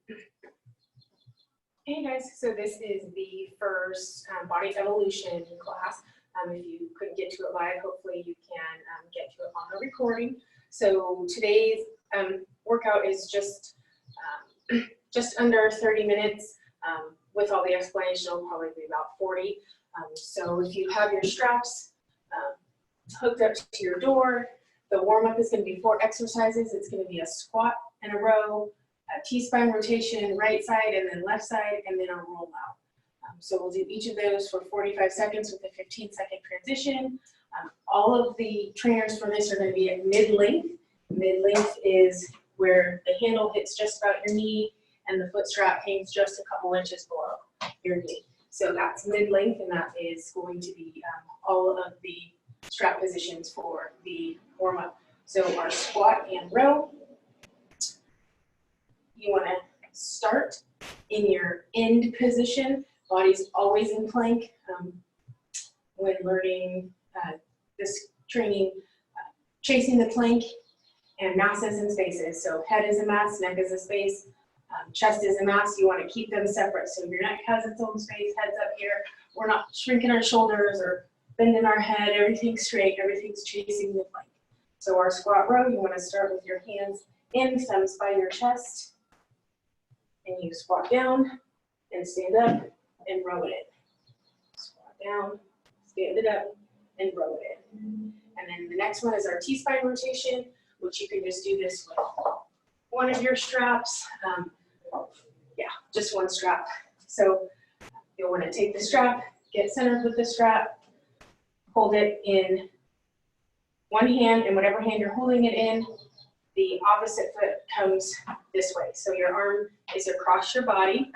Hey guys, so this is the first body evolution class. If you couldn't get to it live, hopefully you can get to it on the recording. So today's workout is just under 30 minutes. With all the explanation, it'll probably be about 40. So if you have your straps hooked up to your door, the warm-up is going to be 4 exercises. It's going to be a squat and a row, a T-spine rotation, right side and then left side, and then a roll out. So we'll do each of those for 45 seconds with a 15-second transition. All of the trainers for this are going to be at mid-length. Mid-length is where the handle hits just about your knee and the foot strap hangs just a couple inches below your knee. So that's mid-length, and that is going to be all of the strap positions for the warm-up. So our squat and row, you want to start in your end position. Body's always in plank. When learning this training, chasing the plank and masses and spaces. So head is a mass, neck is a space, chest is a mass. You want to keep them separate. So your neck has its own space, head's up here. We're not shrinking our shoulders or bending our head. Everything's straight, everything's chasing the plank. So our squat row, you want to start with your hands in, thumbs by your chest, and you squat down and stand up and row it in. Squat down, stand it up, and row it in. And then the next one is our T-spine rotation, which you can just do this with one of your straps. Yeah, just one strap. So you'll want to take the strap, get centered with the strap, hold it in one hand, and whatever hand you're holding it in, the opposite foot comes this way. So your arm is across your body.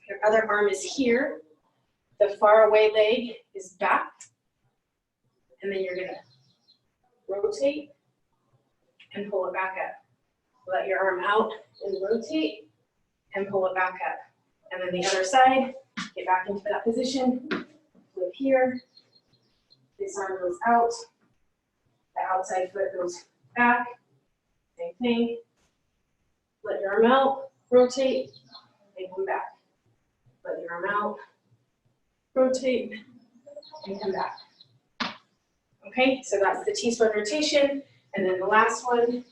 Your other arm is here. The far away leg is back. And then you're gonna rotate and pull it back up. Let your arm out and rotate and pull it back up. And then the other side, get back into that position. Flip here. This arm goes out. The outside foot goes back. Same thing. Let your arm out, rotate, and come back. Let your arm out, rotate, and come back. Okay, so that's the T-spine rotation. And then the last one,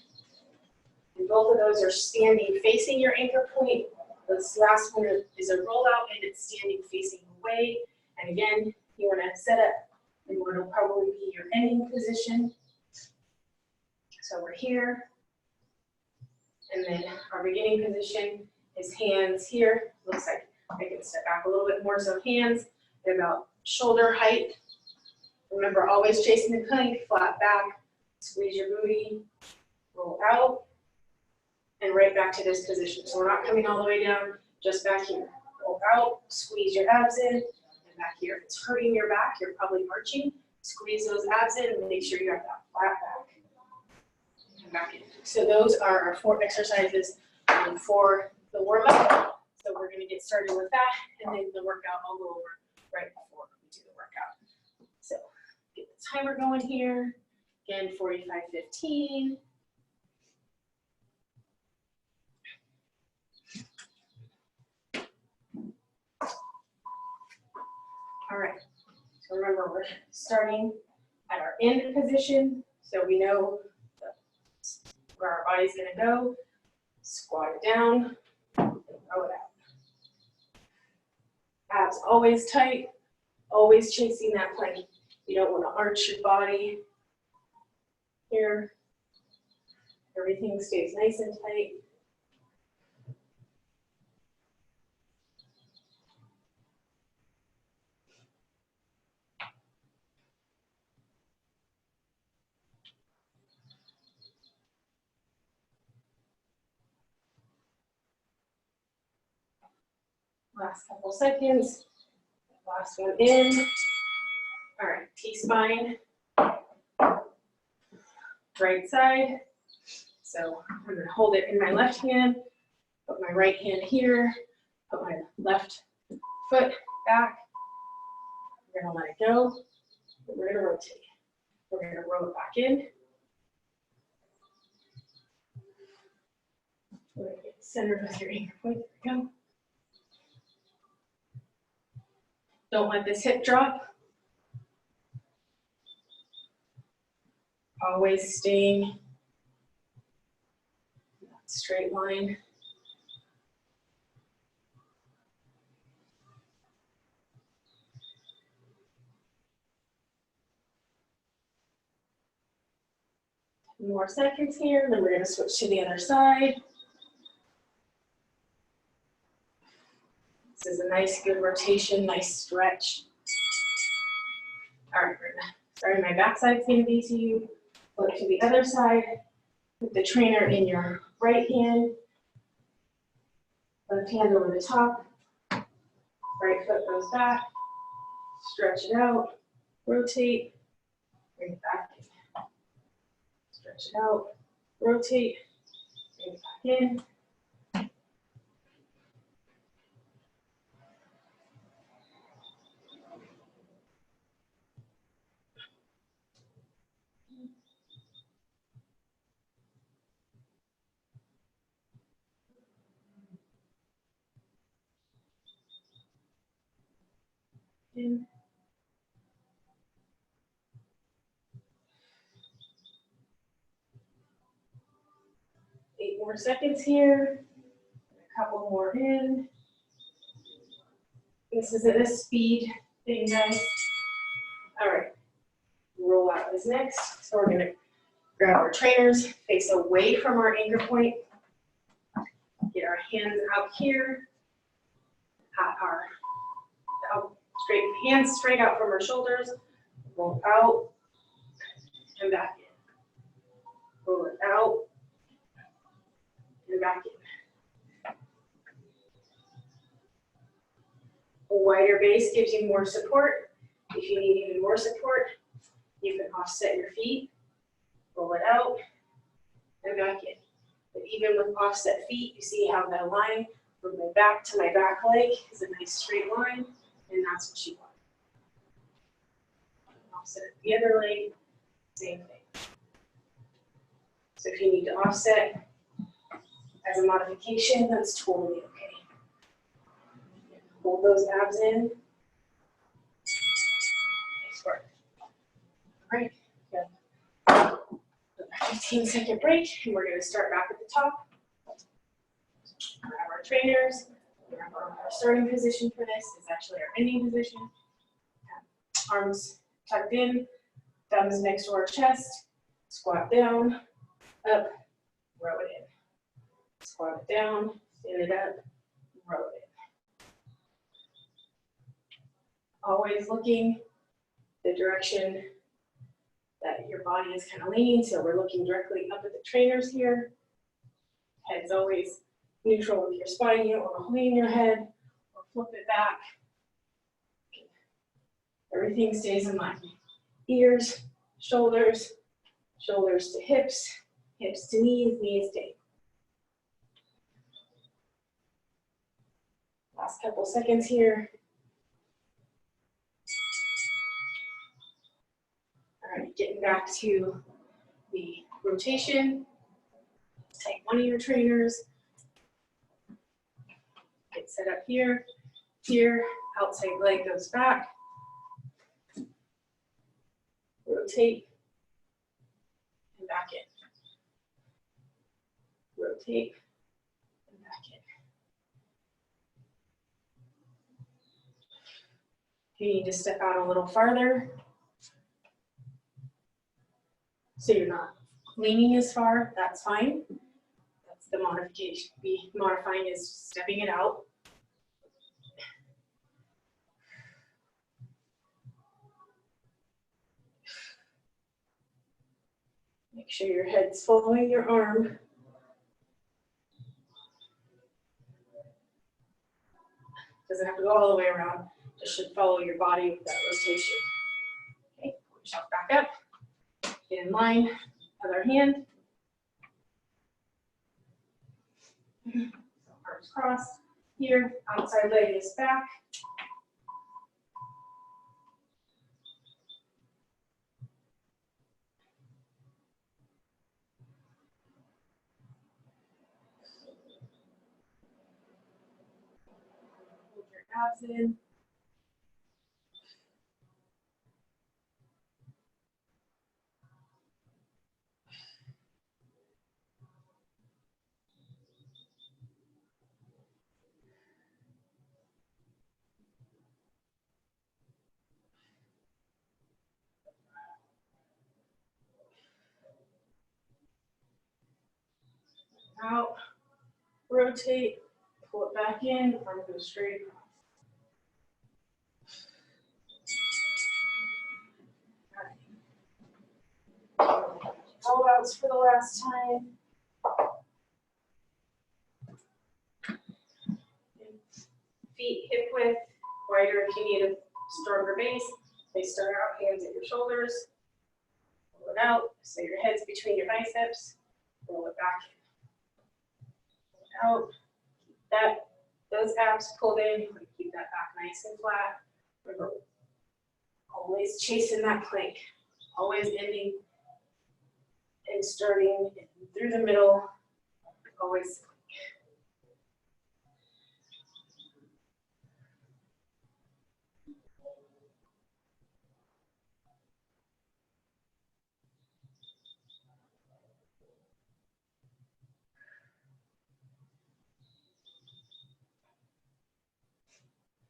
and both of those are standing facing your anchor point. This last one is a roll out, and it's standing facing away. And again, you want to set up in what will probably be your ending position. So we're here. And then our beginning position is hands here. Looks like I can step back a little bit more. So hands at about shoulder height. Remember, always chasing the plank, flat back, squeeze your booty, roll out, and right back to this position. So we're not coming all the way down, just back here. Roll out, squeeze your abs in, and back here. If it's hurting your back, you're probably arching. Squeeze those abs in and make sure you have that flat back. And back in. So those are our 4 exercises for the warm-up. So we're going to get started with that, and then the workout I'll go over right before we do the workout. So get the timer going here. Again, 45:15. All right. So remember, we're starting at our end position, so we know where our body's going to go. Squat it down and roll it out. Abs always tight, always chasing that plank. You don't want to arch your body here. Everything stays nice and tight. Last couple seconds. Last one in. All right, T-spine. Right side. So I'm going to hold it in my left hand, put my right hand here, put my left foot back. We're going to let it go. We're going to rotate. We're going to roll it back in. We're going to get Center with your anchor point. There we go. Don't let this hip drop. Always staying in that straight line. More seconds here, then we're going to switch to the other side. This is a nice, good rotation, nice stretch. All right, sorry, my back side's going to be to you. Flip to the other side. Put the trainer in your right hand. Left hand over the top. Right foot goes back. Stretch it out. Rotate. Bring it back in. Stretch it out. Rotate. Bring it back in. In. 8 more seconds here. A couple more in. This isn't a speed thing, guys. All right. Roll out is next. So we're going to grab our trainers, face away from our anchor point. Get our hands out here. Pat our hands straight out from our shoulders. Roll out and back in. Roll it out and back in. A wider base gives you more support. If you need even more support, you can offset your feet, roll it out, and back in. But even with offset feet, you see how that line from my back to my back leg is a nice straight line, and that's what you want. Offset the other leg, same thing. So if you need to offset as a modification, that's totally okay. Hold those abs in. Nice work. All right, good. 15-second break, and we're going to start back at the top. Grab our trainers. Our starting position for this is actually our ending position. Arms tucked in, thumbs next to our chest. Squat down, up, row it in. Squat it down, stand it up, row it in. Always looking the direction that your body is kind of leaning, so we're looking directly up at the trainers here. Head's always neutral with your spine. You don't want to lean your head or flip it back. Everything stays in line. Ears, shoulders, shoulders to hips, hips to knees, knees to ankles. Last couple seconds here. All right, getting back to the rotation. Take one of your trainers. Get set up here. Here, outside leg goes back. Rotate and back in. Rotate and back in. If you need to step out a little farther, so you're not leaning as far, that's fine. That's the modification. Modifying is stepping it out. Make sure your head's following your arm. Doesn't have to go all the way around. Just should follow your body with that rotation. Okay, pull yourself back up. Get in line. Other hand. So arms crossed. Here, outside leg is back. abs in. Out, rotate, pull it back in, arm goes straight across. Roll outs for the last time. Feet hip width, wider if you need a stronger base. They start out hands at your shoulders. Roll it out, so your head's between your biceps. Roll it back. Roll it out. Keep those abs pulled in. Keep that back nice and flat. Remember, always chasing that plank. Always ending and starting through the middle. Always.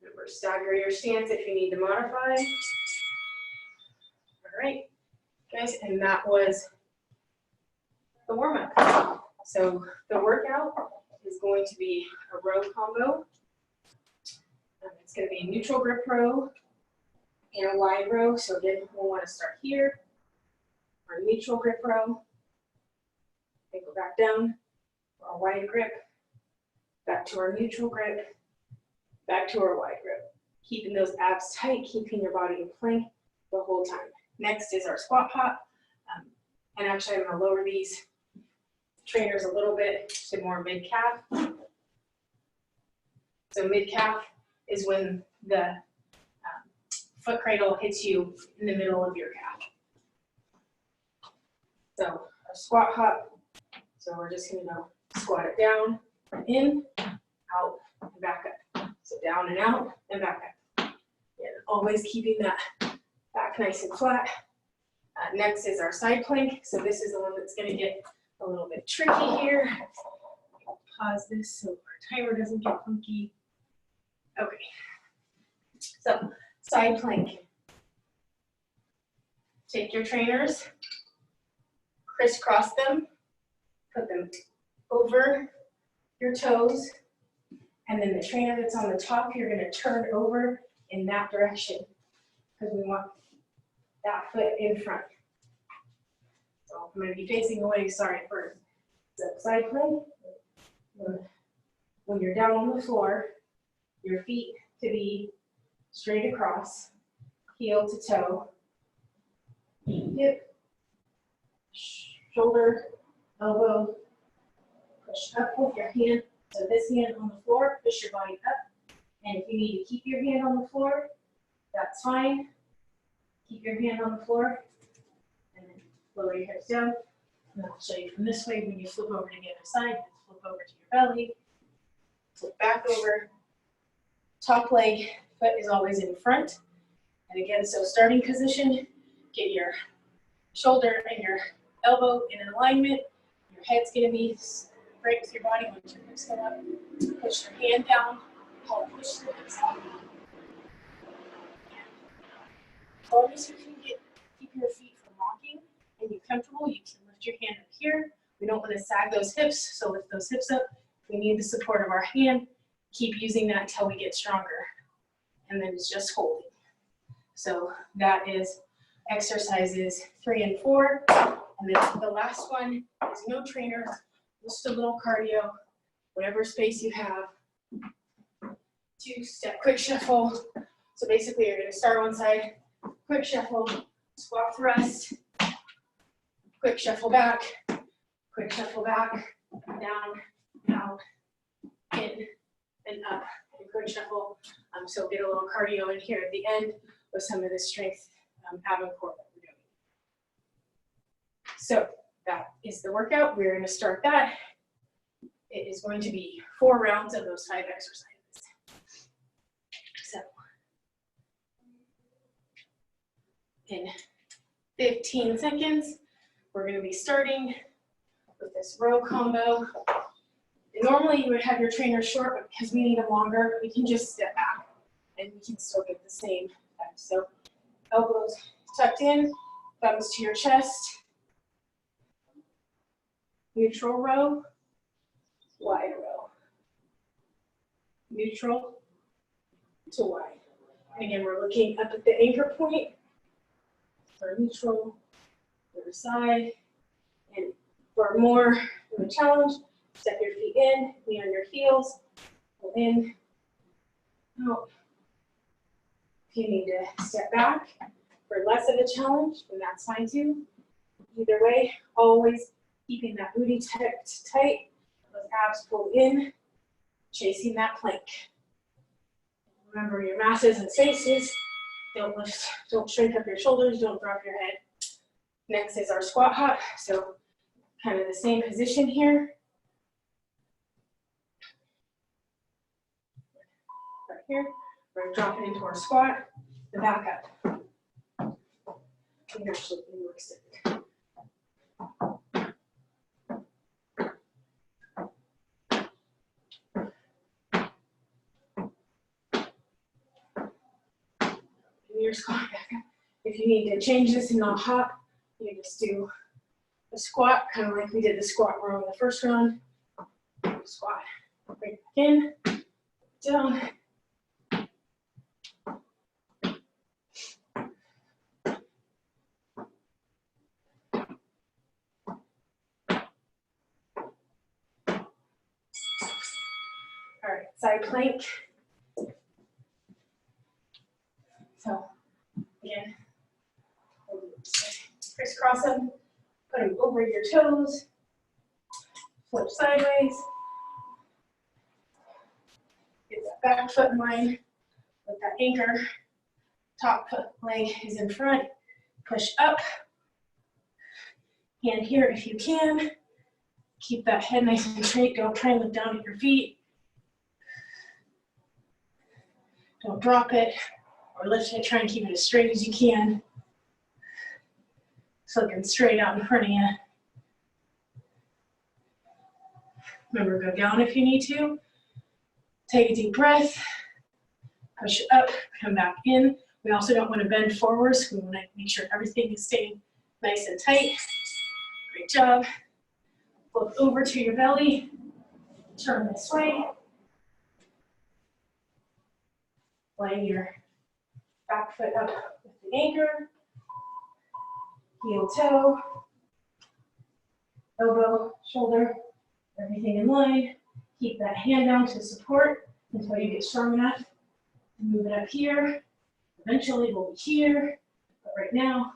Remember, stagger your stance if you need to modify. All right, guys, and that was the warm-up. So the workout is going to be a row combo. It's going to be a neutral grip row and a wide row. So again, we'll want to start here, our neutral grip row, and go back down, our wide grip, back to our neutral grip, back to our wide grip. Keeping those abs tight, keeping your body in plank the whole time. Next is our squat hop. And actually I'm gonna lower these trainers a little bit to more mid-calf. So mid-calf is when the foot cradle hits you in the middle of your calf. So our squat hop, so we're just gonna go squat it down, in, out, and back up. So down and out, and back up. And always keeping that back nice and flat. Next is our side plank. So this is the one that's gonna get a little bit tricky here. Pause this so our timer doesn't get funky. Okay, so side plank. Take your trainers, crisscross them, put them over your toes, and then the trainer that's on the top, you're gonna turn over in that direction because we want that foot in front. So I'm gonna be facing away, sorry, first. So side plank, when you're down on the floor, your feet to be straight across, heel to toe, hip, shoulder, elbow, push up with your hand. So this hand on the floor, push your body up. And if you need to keep your hand on the floor, that's fine. Keep your hand on the floor and then lower your hips down. And I'll show you from this way. When you flip over to the other side, flip over to your belly, flip back over. Top leg, foot is always in front. And again, so starting position, get your shoulder and your elbow in alignment. Your head's gonna be right with your body once your hips come up. Push your hand down, push the hips up. As long as you can keep your feet from rocking and you're comfortable, you can lift your hand up here. We don't want to sag those hips, so lift those hips up. We need the support of our hand. Keep using that until we get stronger. And then it's just holding. So that is exercises 3 and 4. And then the last one is no trainer, just a little cardio, whatever space you have. 2-step quick shuffle. So basically you're gonna start one side, quick shuffle, squat thrust, quick shuffle back, down, out, in, and up, and quick shuffle. So get a little cardio in here at the end with some of the strength ab and core that we're doing. So that is the workout. We're going to start that. It is going to be 4 rounds of those 5 exercises. In 15 seconds, we're going to be starting with this row combo. And normally you would have your trainer short, but because we need them longer, we can just step back and we can still get the same effect. So elbows tucked in, thumbs to your chest, neutral row, wide row, neutral to wide. And again, we're looking up at the anchor point for neutral, other side. And for more of a challenge, step your feet in, knee on your heels, pull in, out. If you need to step back for less of a challenge, then that's fine too. Either way, always keeping that booty tucked tight, those abs pulled in, chasing that plank. Remember your masses and faces. Don't lift, don't shrink up your shoulders, don't drop your head. Next is our squat hop. So kind of the same position here. Right here, we're gonna drop it into our squat, the back up. You can actually be more extended. Your squat back up. If you need to change this and not hop, you just do a squat, kind of like we did the squat row in the first round. Squat, right back in, down. All right, side plank. So again, crisscross them, put them over your toes, flip sideways. Get that back foot in line with that anchor. Top leg is in front. Push up. Hand here if you can. Keep that head nice and straight. Don't try and look down at your feet. Don't drop it or lift it. Try and keep it as straight as you can. It's looking straight out in front of you. Remember, go down if you need to. Take a deep breath. Push up, come back in. We also don't want to bend forwards. We want to make sure everything is staying nice and tight. Great job. Flip over to your belly. Turn this way. Line your back foot up with the anchor. Heel toe. Elbow, shoulder, everything in line. Keep that hand down to support until you get strong enough to move it up here. Eventually we'll be here, but right now,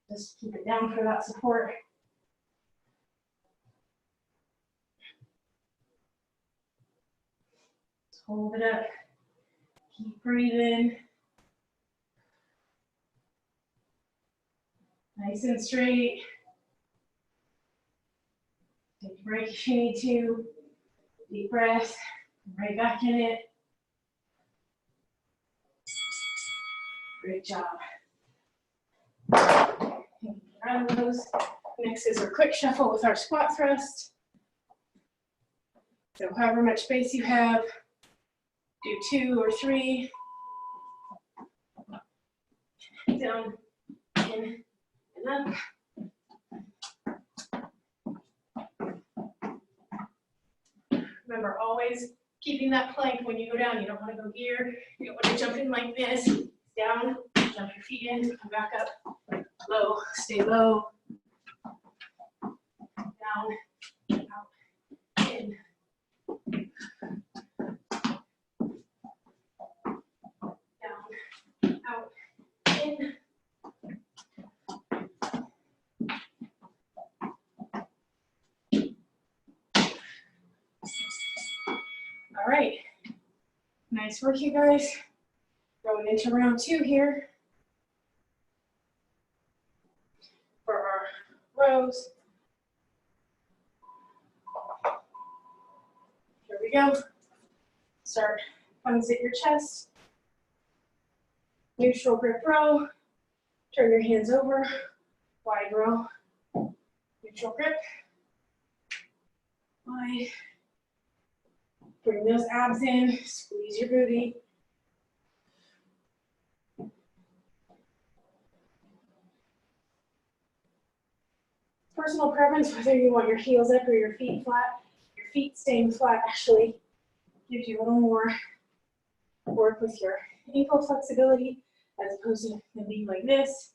just keep it down for that support. Just hold it up. Keep breathing. Nice and straight. Take a break if you need to. Deep breath. Right back in it. Great job. Around those. Next is our quick shuffle with our squat thrust. So however much space you have, do 2 or 3. Down, in, and up. Remember, always keeping that plank when you go down. You don't want to go here. You don't want to jump in like this. Down, jump your feet in, come back up. Low, stay low. Down, out, in. Down, out, in. All right, nice work, you guys. Going into round 2 here for our rows. Here we go. Start thumbs at your chest. Neutral grip row. Turn your hands over, wide row, neutral grip. Wide. Bring those abs in, squeeze your booty. Personal preference, whether you want your heels up or your feet flat. Your feet staying flat actually gives you a little more work with your ankle flexibility as opposed to them being like this.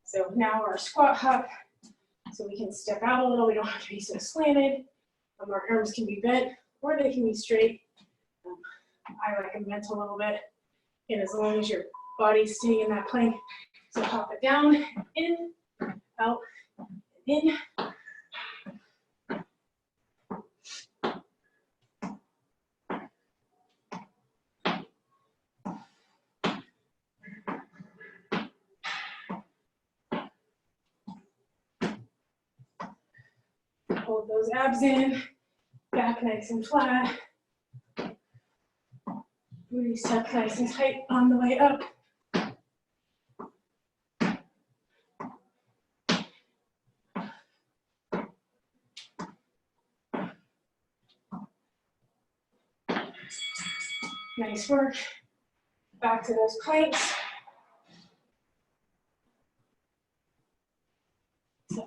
So now our squat hop, so we can step out a little. We don't have to be so slanted. Our arms can be bent or they can be straight. I like them bent a little bit. And as long as your body's staying in that plank, so hop it down, in, out, in. Hold those abs in, back nice and flat. Booty tuck nice and tight on the way up. Nice work. Back to those planks. So,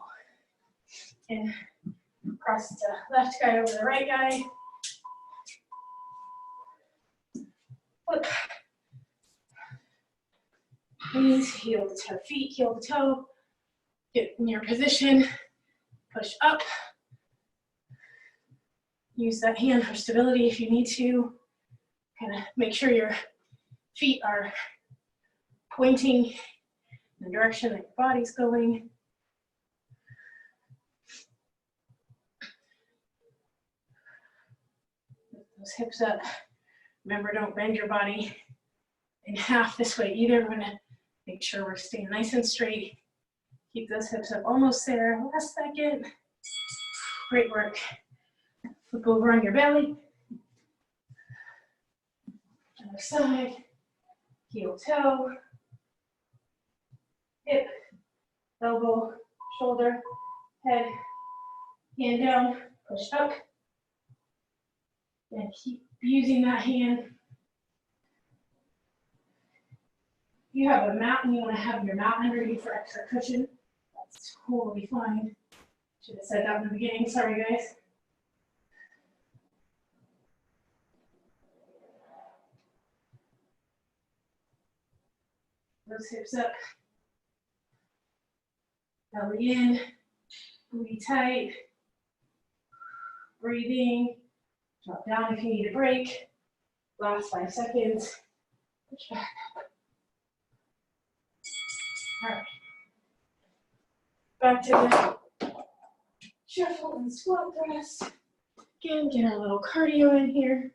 and cross the left guy over the right guy. Flip. Knees, heel to toe, feet, heel to toe. Get in your position. Push up. Use that hand for stability if you need to. Kind of make sure your feet are pointing in the direction that your body's going. Lift those hips up. Remember, don't bend your body in half this way either. We're gonna make sure we're staying nice and straight. Keep those hips up, almost there. Last second. Great work. Flip over on your belly. Other side. Heel, toe. Hip, elbow, shoulder, head, hand down, push up. And keep using that hand. If you have a mat and you want to have your mat underneath for extra cushion, that's totally fine. Should have said that in the beginning, sorry guys. Those hips up. Belly in, booty tight. Breathing. Drop down if you need a break. Last 5 seconds. Push back up. All right. Back to the shuffle and squat press. Again, get our little cardio in here.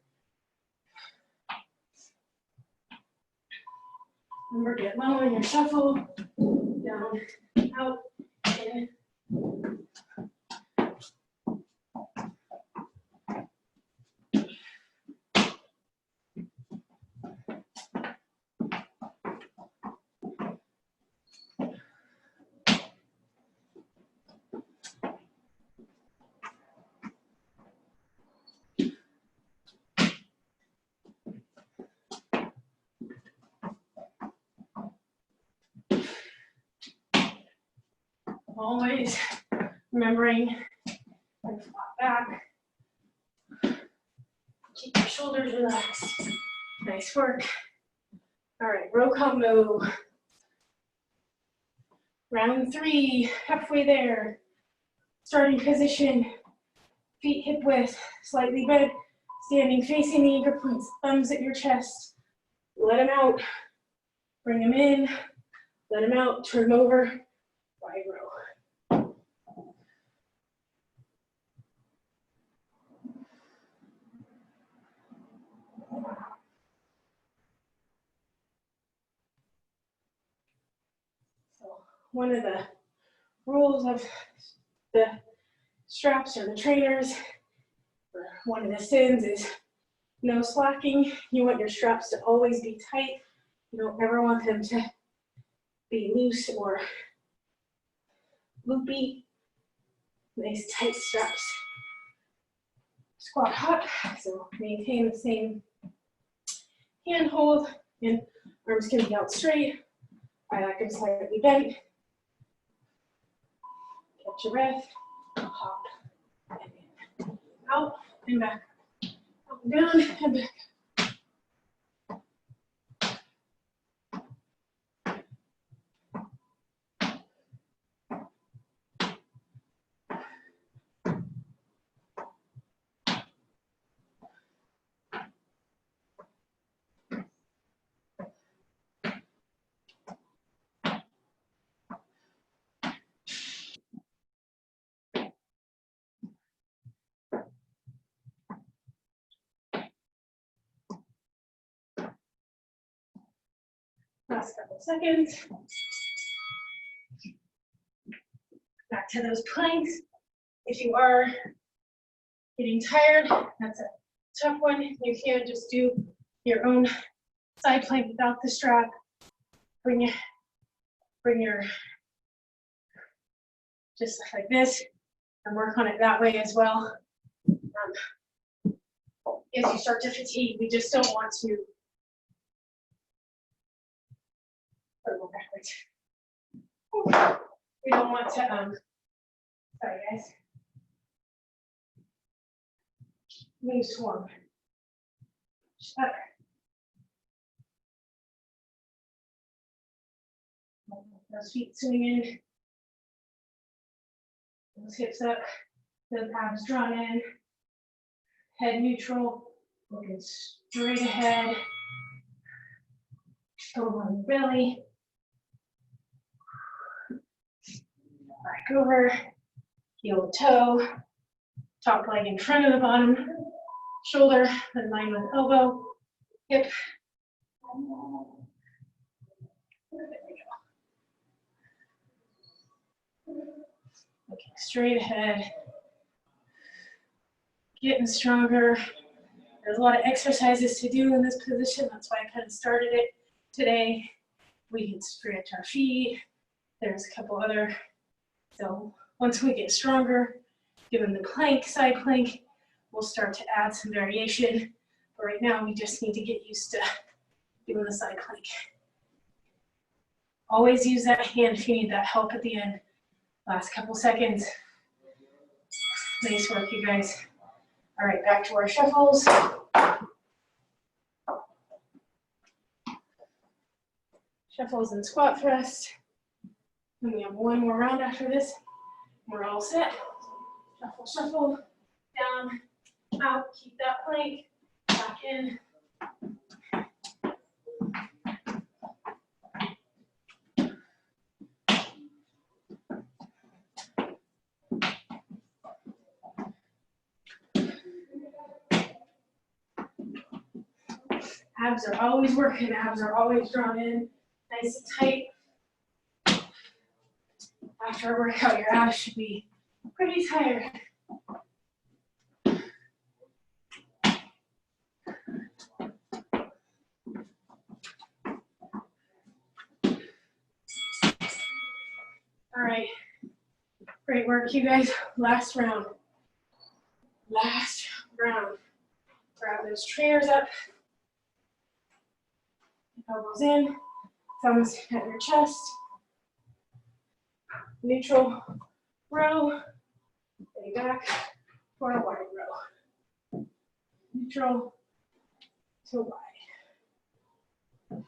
Remember, get low in your shuffle. Down, out, in. Always remembering and flat back. Keep your shoulders relaxed. Nice work. All right, row combo. Round 3, halfway there. Starting position, feet hip width, slightly bent, standing facing the anchor points, thumbs at your chest. Let them out. Bring them in. Let them out. Turn them over. Wide row. One of the rules of the straps or the trainers, or one of the sins, is no slacking. You want your straps to always be tight You don't ever want them to be loose or loopy. Nice tight straps. Squat hop, so maintain the same hand hold, and arms can be out straight. I like them slightly bent. Catch your breath, hop, and in. Out and back, up and down and back. Last couple seconds. Back to those planks. If you are getting tired, that's a tough one. You can just do your own side plank without the strap. Bring your just like this and work on it that way as well. If you start to fatigue, we just don't want to go backwards. We don't want to, sorry guys, move forward. Shut. Those feet swinging, those hips up, those abs drawn in, head neutral, looking straight ahead, over on the belly, back over, heel to toe, top leg in front of the bottom shoulder, in line with elbow, hip. Looking straight ahead, getting stronger. There's a lot of exercises to do in this position. That's why I kind of started it today. We can stretch our feet. There's a couple other. So once we get stronger, given the plank, side plank, we'll start to add some variation. But right now, we just need to get used to doing the side plank. Always use that hand if you need that help at the end. Last couple seconds. Nice work, you guys. All right, back to our shuffles. Shuffles and squat thrust. And we have one more round after this. We're all set. Shuffle, shuffle, down, out, keep that plank, back in. Abs are always working, abs are always drawn in, nice and tight. After a workout, your abs should be pretty tired. All right, great work, you guys. Last round. Last round. Grab those trainers up. Elbows in, thumbs at your chest. Neutral row, lay back for a wide row. Neutral to wide.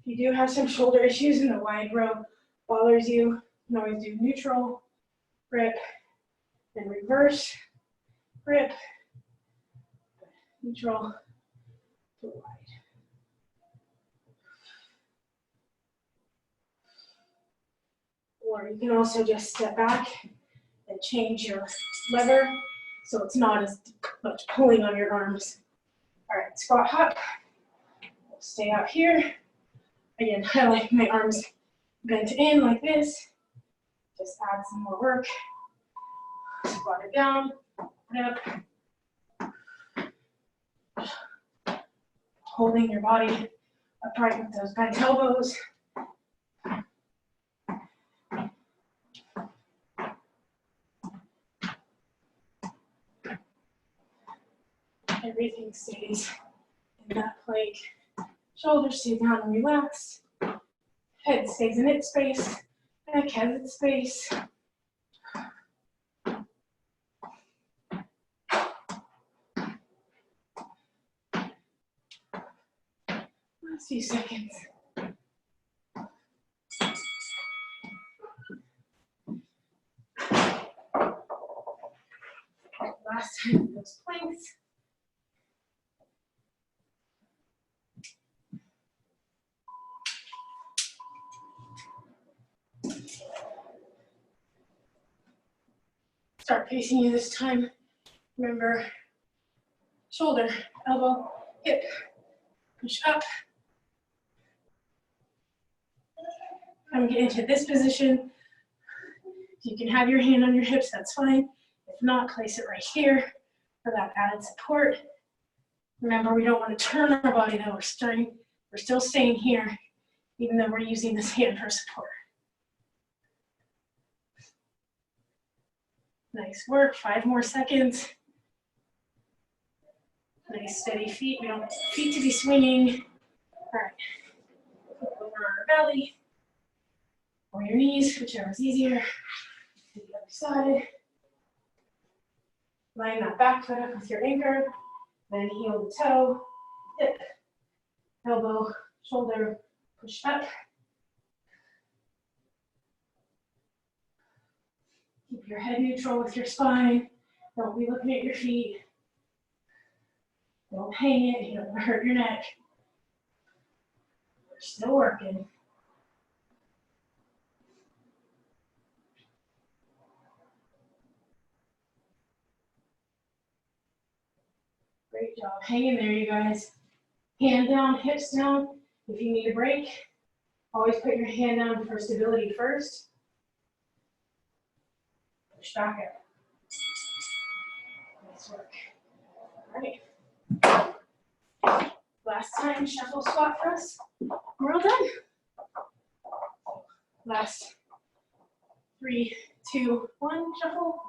If you do have some shoulder issues and the wide row bothers you, you can always do neutral, grip, and reverse, grip, neutral to wide. Or you can also just step back and change your lever so it's not as much pulling on your arms. All right, squat hop. We'll stay out here. Again, I like my arms bent in like this. Just add some more work. Squat it down, up. Holding your body upright with those bent elbows. Everything stays in that plank. Shoulders stay down and relaxed. Head stays in its space. Neck has its space. Last few seconds. Last time with those planks. Start facing you this time. Remember, shoulder, elbow, hip, push up. I'm getting into this position. If you can have your hand on your hips, that's fine. If not, place it right here for that added support. Remember, we don't want to turn our body though. We're still staying here, even though we're using this hand for support. Nice work, 5 more seconds. Nice steady feet. We don't want feet to be swinging. All right, flip over on our belly or your knees, whichever is easier. To the other side. Line that back foot up with your anchor, then heel to toe, hip, elbow, shoulder, push up. Keep your head neutral with your spine. Don't be looking at your feet. Don't hang it, you don't want to hurt your neck. We're still working. Great job. Hang in there, you guys. Hand down, hips down. If you need a break, always put your hand down for stability first. Push back up. Nice work. All right. Last time, shuffle squat for us. We're all done. Last 3, 2, 1, shuffle.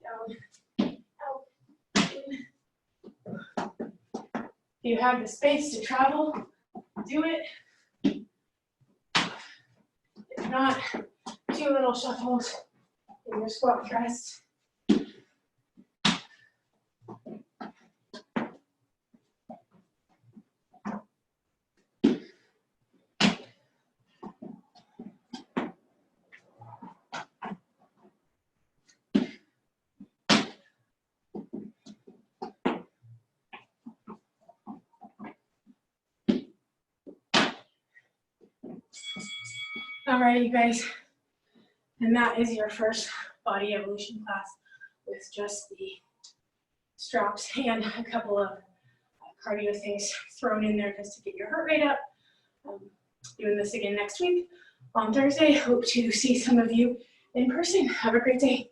Down, out, in. If you have the space to travel, do it. If not, 2 little shuffles in your squat rest. All right, you guys, and that is your first body evolution class with just the straps and a couple of cardio things thrown in there just to get your heart rate up. Doing this again next week on Thursday. Hope to see some of you in person. Have a great day.